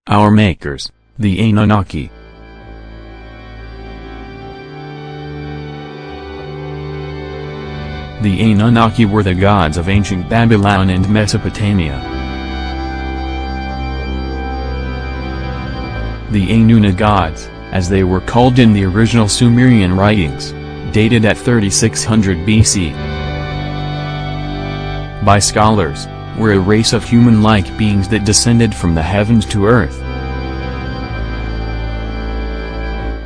Our makers, the Anunnaki. The Anunnaki were the gods of ancient Babylon and Mesopotamia. The Anunna gods, as they were called in the original Sumerian writings, dated at 3600 BC. By scholars, were a race of human-like beings that descended from the heavens to earth.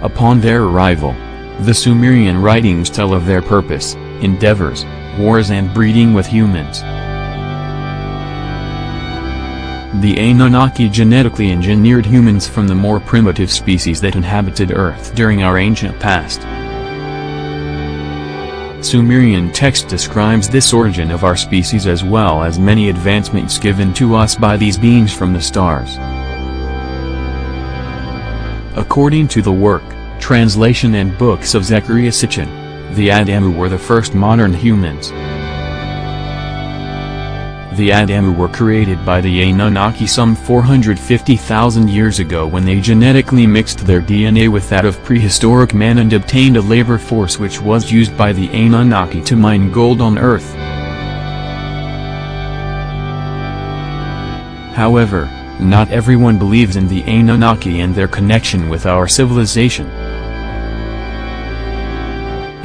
Upon their arrival, the Sumerian writings tell of their purpose, endeavors, wars and breeding with humans. The Anunnaki genetically engineered humans from the more primitive species that inhabited Earth during our ancient past. Sumerian text describes this origin of our species as well as many advancements given to us by these beings from the stars. According to the work, translation and books of Zecharia Sitchin, the Adamu were the first modern humans. The Adamu were created by the Anunnaki some 450,000 years ago when they genetically mixed their DNA with that of prehistoric man and obtained a labor force which was used by the Anunnaki to mine gold on Earth. However, not everyone believes in the Anunnaki and their connection with our civilization.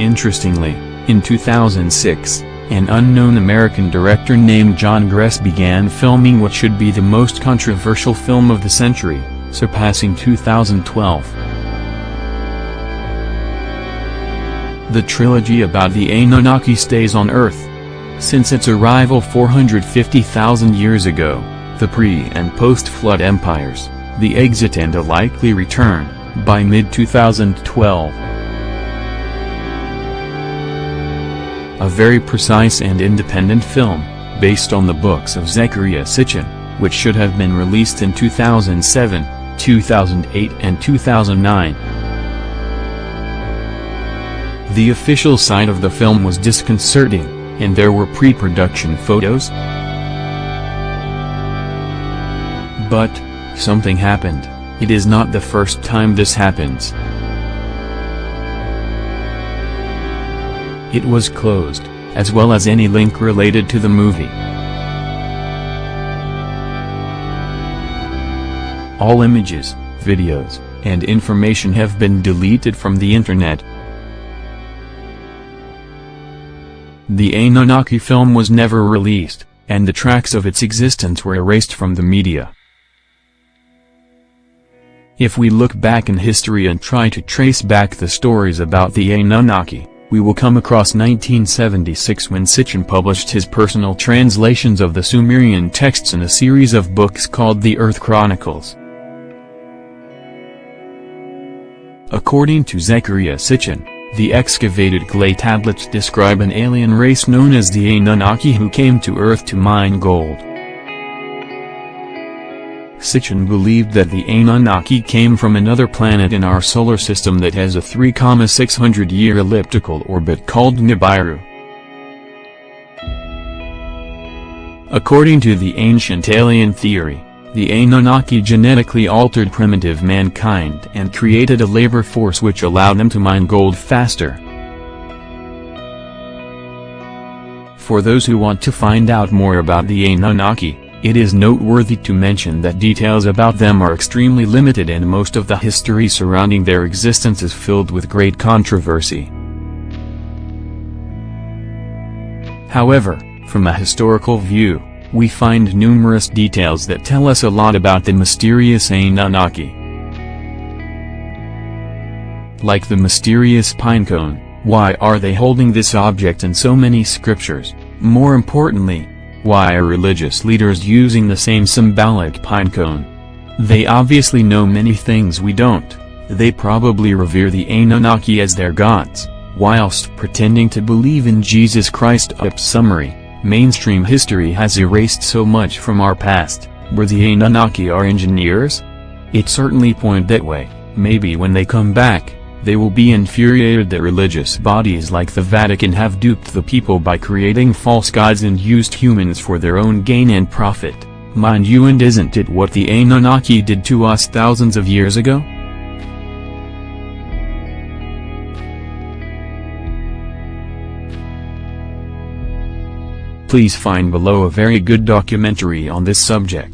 Interestingly, in 2006, an unknown American director named John Gress began filming what should be the most controversial film of the century, surpassing 2012. The trilogy about the Anunnaki stays on Earth. Since its arrival 450,000 years ago, the pre- and post-flood empires, the exit and a likely return, by mid-2012. A very precise and independent film, based on the books of Zecharia Sitchin, which should have been released in 2007, 2008 and 2009. The official side of the film was disconcerting, and there were pre-production photos. But, something happened. It is not the first time this happens. It was closed, as well as any link related to the movie. All images, videos, and information have been deleted from the internet. The Anunnaki film was never released, and the tracks of its existence were erased from the media. If we look back in history and try to trace back the stories about the Anunnaki, we will come across 1976 when Sitchin published his personal translations of the Sumerian texts in a series of books called the Earth Chronicles. According to Zecharia Sitchin, the excavated clay tablets describe an alien race known as the Anunnaki who came to Earth to mine gold. Sitchin believed that the Anunnaki came from another planet in our solar system that has a 3,600-year elliptical orbit called Nibiru. According to the ancient alien theory, the Anunnaki genetically altered primitive mankind and created a labor force which allowed them to mine gold faster. For those who want to find out more about the Anunnaki, it is noteworthy to mention that details about them are extremely limited and most of the history surrounding their existence is filled with great controversy. However, from a historical view, we find numerous details that tell us a lot about the mysterious Anunnaki. Like the mysterious pinecone, why are they holding this object in so many scriptures? More importantly, why are religious leaders using the same symbolic pinecone? They obviously know many things we don't. They probably revere the Anunnaki as their gods, whilst pretending to believe in Jesus Christ. Summary: mainstream history has erased so much from our past. Were the Anunnaki our engineers? It certainly pointed that way. Maybe when they come back, they will be infuriated that religious bodies like the Vatican have duped the people by creating false gods and used humans for their own gain and profit. Mind you, and isn't it what the Anunnaki did to us thousands of years ago? Please find below a very good documentary on this subject.